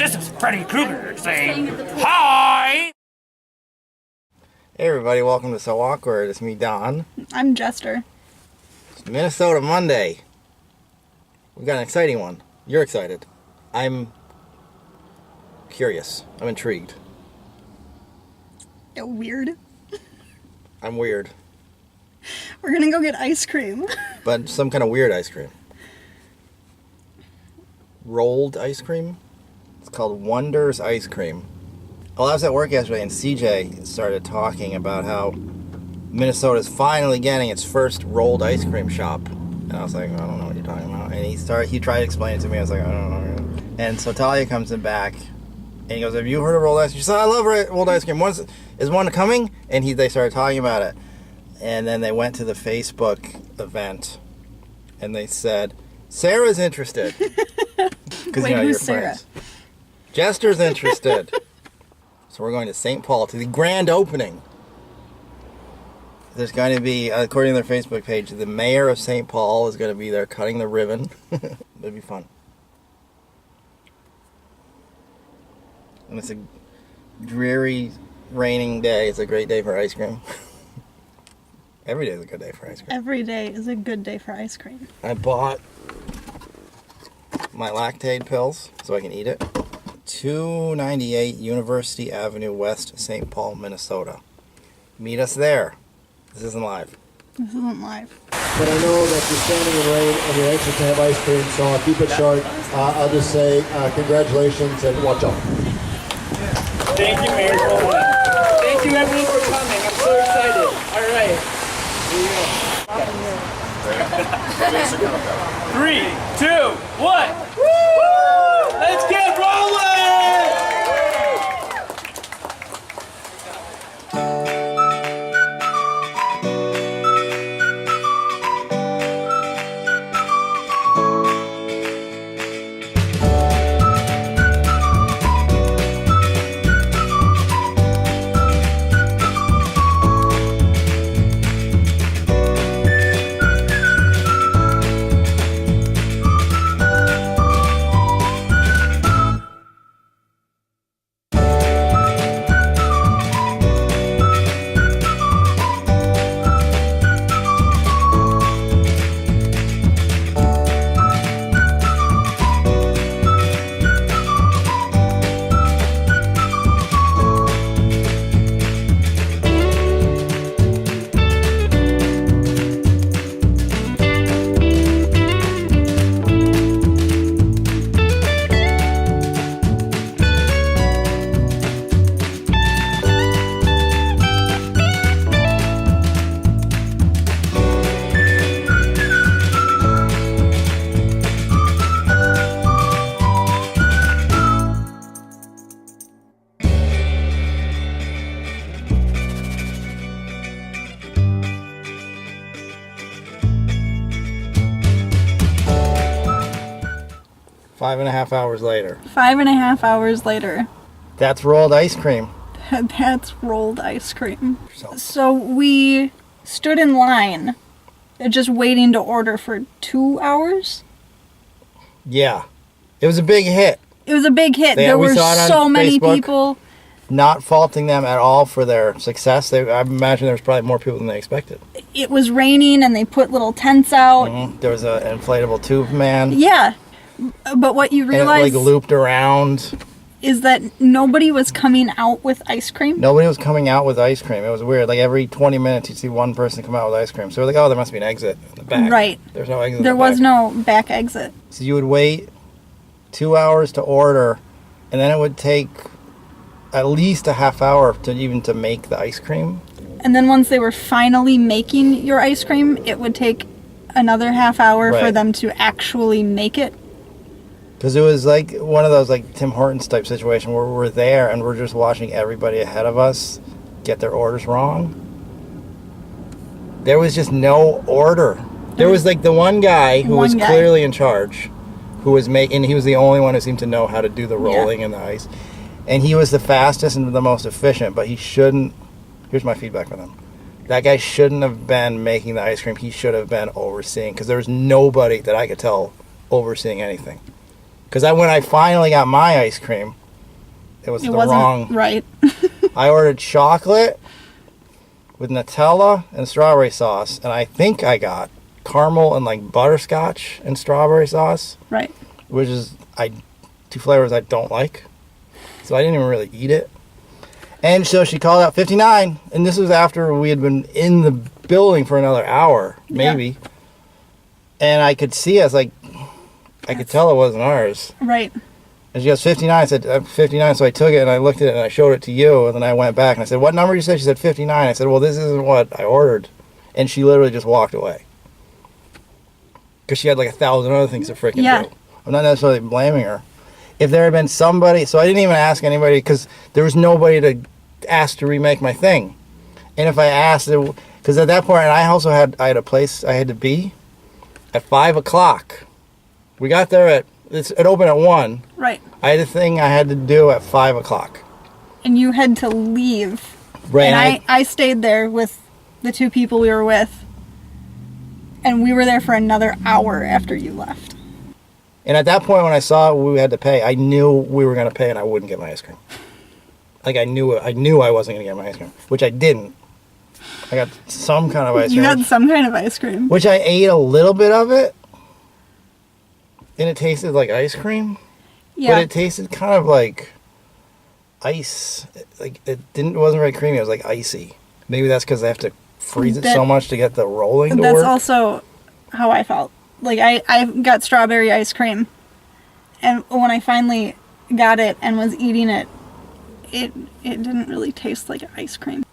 This is Freddy Krueger saying hi! Hey everybody, welcome to So Awkward. It's me, Don. I'm Jester. It's Minnesota Monday. We've got an exciting one. You're excited. I'm curious. I'm intrigued. Weird. I'm weird. We're gonna go get ice cream. But some kind of weird ice cream. Rolled ice cream? It's called Wonders Ice Cream. Well, I was at work yesterday and CJ started talking about how Minnesota's finally getting its first rolled ice cream shop. And I was like, I don't know what you're talking about. And he tried to explain it to me. I was like, I don't know. And so Talia comes in back and he goes, have you heard of rolled ice cream? She said, I love rolled ice cream. Is one coming? And they started talking about it. And then they went to the Facebook event and they said, Sarah's interested. Because Wait, who's Sarah? Jester's interested. So we're going to St. Paul to the grand opening. There's going to be, according to their Facebook page, the mayor of St. Paul is going to be there cutting the ribbon. It'll be fun. And it's a dreary, raining day. It's a great day for ice cream. Every day is a good day for ice cream. Every day is a good day for ice cream. I bought my Lactaid pills so I can eat it. 298 University Avenue West, St. Paul, Minnesota. Meet us there. This isn't live. This isn't live. But I know that you're standing in rain and you're anxious to have ice cream, so I'll keep it short. I'll just say congratulations and watch out. Thank you, Mayor Coleman. Thank you, everyone, for coming. I'm so excited. All right. Here you go. 3, 2, 1. Woo! Let's get rolling! 5.5 hours later. 5.5 hours later. That's rolled ice cream. That's rolled ice cream. So we stood in line, just waiting to order for 2 hours. Yeah. It was a big hit. It was a big hit. There were so many people. Not faulting them at all for their success. I imagine there was probably more people than they expected. It was raining and they put little tents out. Mm-hmm. There was an inflatable tube man. Yeah. But what you realize and it, looped around is that nobody was coming out with ice cream. Nobody was coming out with ice cream. It was weird. Like every 20 minutes you'd see one person come out with ice cream. So we're like, oh, there must be an exit in the back. Right. There's no exit. There was no back exit. So you would wait 2 hours to order, and then it would take at least a half hour to make the ice cream. And then once they were finally making your ice cream, it would take another half hour for them to actually make it. Because it was like one of those like Tim Hortons type situation where we're there and we're just watching everybody ahead of us get their orders wrong. There was just no order. There was like the one guy who was clearly in charge, who was making. He was the only one who seemed to know how to do the rolling and the ice, and he was the fastest and the most efficient. But he shouldn't. Here's my feedback on him. That guy shouldn't have been making the ice cream. He should have been overseeing, because there was nobody that I could tell overseeing anything. Because when I finally got my ice cream, it wasn't wrong. Right. I ordered chocolate with Nutella and strawberry sauce, and I think I got caramel and like butterscotch and strawberry sauce. Right. Which is two flavors I don't like. So I didn't even really eat it. And so she called out 59, and this was after we had been in the building for another hour, maybe. Yeah. And I could see, I was like, I could tell it wasn't ours. Right. And she goes, 59. I said, 59. So I took it and I looked at it and I showed it to you. And then I went back and I said, what number did you say? She said, 59. I said, well, this isn't what I ordered. And she literally just walked away. Because she had like 1,000 other things to freaking do. I'm not necessarily blaming her. If there had been somebody, so I didn't even ask anybody because there was nobody to ask to remake my thing. And if I asked, because at that point, and I had a place I had to be at 5 o'clock. We got there it opened at 1. Right. I had a thing I had to do at 5 o'clock. And you had to leave. Right. And I stayed there with the two people we were with. And we were there for another hour after you left. And at that point, when I saw we had to pay, I knew we were going to pay and I wouldn't get my ice cream. Like, I knew I wasn't going to get my ice cream, which I didn't. I got some kind of ice cream. You got some kind of ice cream. Which I ate a little bit of it. And it tasted like ice cream. Yeah. But it tasted kind of like ice. Like, it wasn't very creamy. It was like icy. Maybe that's because I have to freeze it so much to get the rolling to work. That's also how I felt. Like, I got strawberry ice cream. And when I finally got it and was eating it, it didn't really taste like ice cream.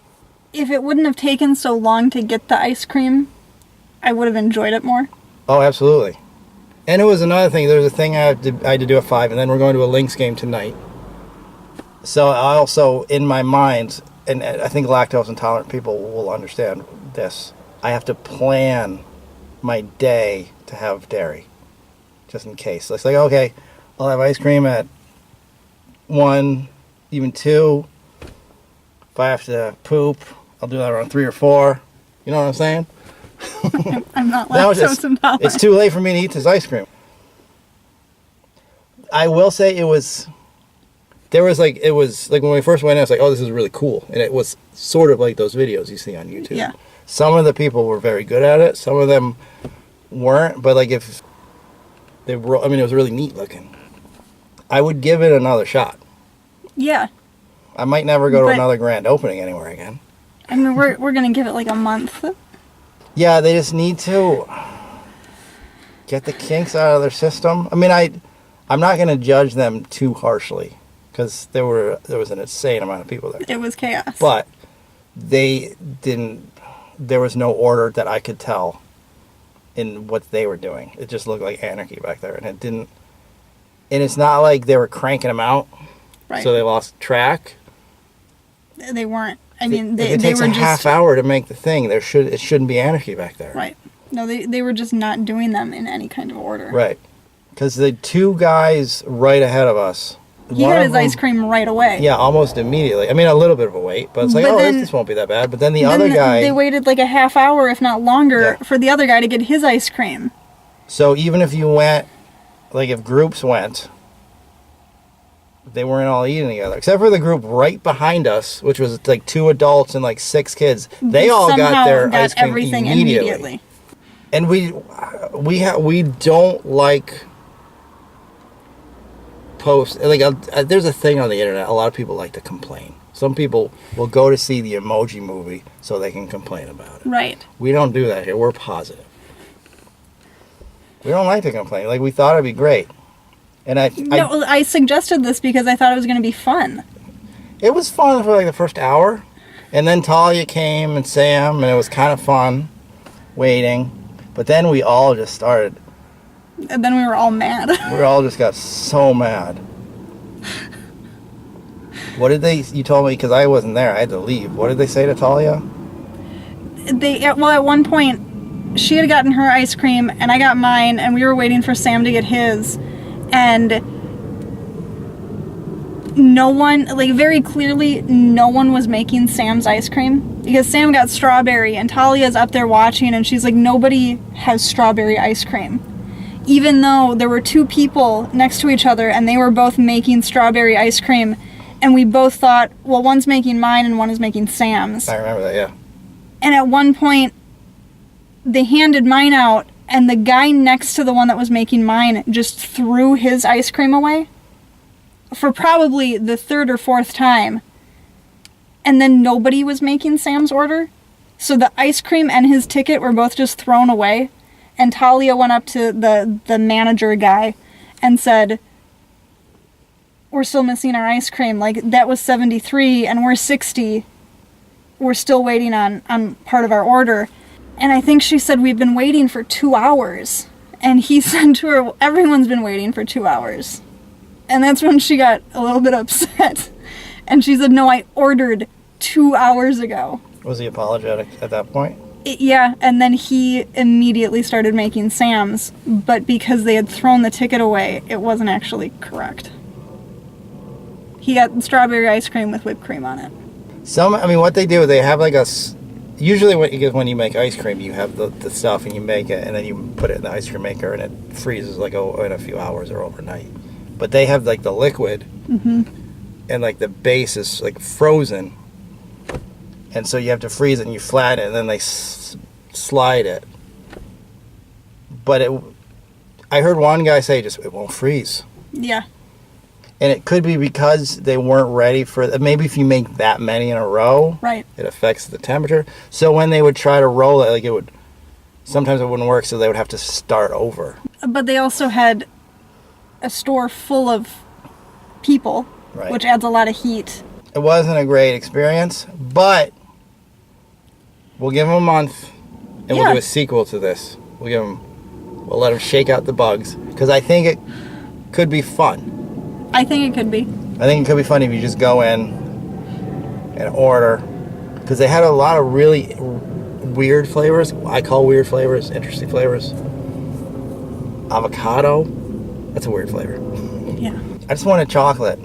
If it wouldn't have taken so long to get the ice cream, I would have enjoyed it more. Oh, absolutely. And it was another thing. There was a thing I had to do at 5, and then we're going to a Lynx game tonight. So I also, in my mind, and I think lactose intolerant people will understand this, I have to plan my day to have dairy, just in case. So it's like, okay, I'll have ice cream at 1, even 2. If I have to poop, I'll do that around 3 or 4. You know what I'm saying? I'm not lactose intolerant. It's too late for me to eat this ice cream. I will say it was when we first went in, I was like, oh, this is really cool. And it was sort of like those videos you see on YouTube. Yeah. Some of the people were very good at it. Some of them weren't. But like it was really neat looking. I would give it another shot. Yeah. I might never go to another grand opening anywhere again. I mean, we're going to give it like a month. Yeah, they just need to get the kinks out of their system. I mean, I'm not going to judge them too harshly because there was an insane amount of people there. It was chaos. But there was no order that I could tell in what they were doing. It just looked like anarchy back there, and it's not like they were cranking them out, right? So they lost track. They weren't. I mean, it takes a half hour to make the thing. It shouldn't be anarchy back there. Right. No, they were just not doing them in any kind of order. Right. Because the two guys right ahead of us. He got his ice cream right away. Yeah, almost immediately. I mean, a little bit of a wait, but it's like, this won't be that bad. But then the other guy... They waited like a half hour, if not longer, for the other guy to get his ice cream. So even if you went, like if groups went, they weren't all eating together. Except for the group right behind us, which was like 2 adults and like 6 kids. They all got their ice cream everything immediately. And we don't like... post like there's a thing on the internet. A lot of people like to complain. Some people will go to see the Emoji Movie so they can complain about it. Right. We don't do that here. We're positive. We don't like to complain. Like, we thought it'd be great. And I suggested this because I thought it was going to be fun. It was fun for like the first hour. And then Talia came and Sam, and it was kind of fun waiting. But then we all just started. And then we were all mad. We all just got so mad. What did you told me, because I wasn't there, I had to leave. What did they say to Talia? At one point, she had gotten her ice cream, and I got mine, and we were waiting for Sam to get his. And no one, like very clearly, no one was making Sam's ice cream. Because Sam got strawberry, and Talia's up there watching, and she's like, nobody has strawberry ice cream. even though there were two people next to each other and they were both making strawberry ice cream, and we both thought, well, one's making mine and one is making Sam's. I remember that, yeah. And at one point, they handed mine out, and the guy next to the one that was making mine just threw his ice cream away for probably the third or fourth time. And then nobody was making Sam's order. So the ice cream and his ticket were both just thrown away. And Talia went up to the manager guy and said, we're still missing our ice cream. Like, that was 73 and we're 60. We're still waiting on part of our order. And I think she said, we've been waiting for 2 hours. And he said to her, everyone's been waiting for 2 hours. And that's when she got a little bit upset. And she said, no, I ordered 2 hours ago. Was he apologetic at that point? Yeah, and then he immediately started making Sam's, but because they had thrown the ticket away, it wasn't actually correct. He got strawberry ice cream with whipped cream on it. What they do, they have like usually when you make ice cream, you have the stuff and you make it, and then you put it in the ice cream maker and it freezes like in a few hours or overnight. But they have like the liquid, and like the base is like frozen. And so you have to freeze it and you flatten it, and then they slide it. But I heard one guy say it won't freeze. Yeah. And it could be because they weren't ready for it. Maybe if you make that many in a row, right, it affects the temperature. So when they would try to roll it, sometimes it wouldn't work, so they would have to start over. But they also had a store full of people, right, which adds a lot of heat. It wasn't a great experience, but we'll give them a month, and we'll do a sequel to this. We'll let them shake out the bugs, because I think it could be fun. I think it could be. I think it could be fun if you just go in and order, because they had a lot of really weird flavors. I call weird flavors, interesting flavors. Avocado, that's a weird flavor. Yeah. I just wanted chocolate.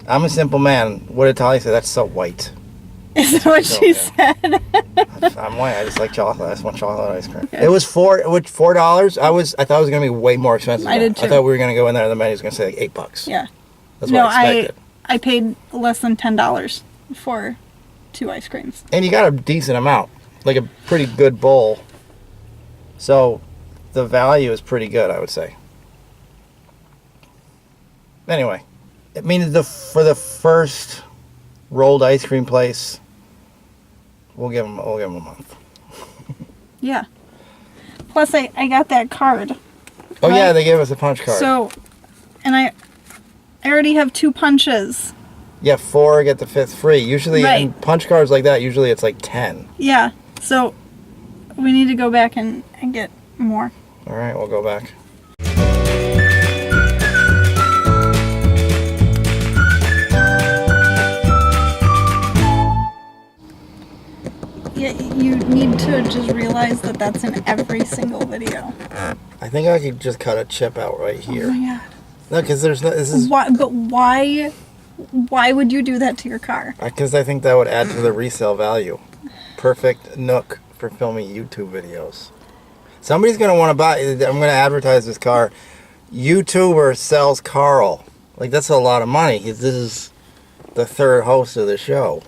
I'm a simple man. What did Talia say? That's so white. Is that what she said? I'm white. I just like chocolate. I just want chocolate ice cream. Okay. It was $4. I thought it was gonna be way more expensive. I did too. I thought we were gonna go in there and the menu was gonna say like $8. Yeah. That's what I expected. I paid less than $10 for 2 ice creams. And you got a decent amount, like a pretty good bowl. So the value is pretty good, I would say. Anyway, I mean, for the first rolled ice cream place, we'll give them a month. Yeah. Plus, I got that card. Oh yeah, they gave us a punch card. So, and I already have 2 punches. Yeah, 4 get the 5th free. Usually, right, in punch cards like that, usually it's like 10. Yeah. So we need to go back and get more. All right, we'll go back. Yeah, you need to just realize that that's in every single video. I think I could just cut a chip out right here. Oh my god. No, because there's no. This is why. But why? Why would you do that to your car? Because I think that would add to the resale value. Perfect nook for filming YouTube videos. Somebody's gonna want to buy. I'm gonna advertise this car. YouTuber sells Carl. Like, that's a lot of money. This is the 3rd host of the show.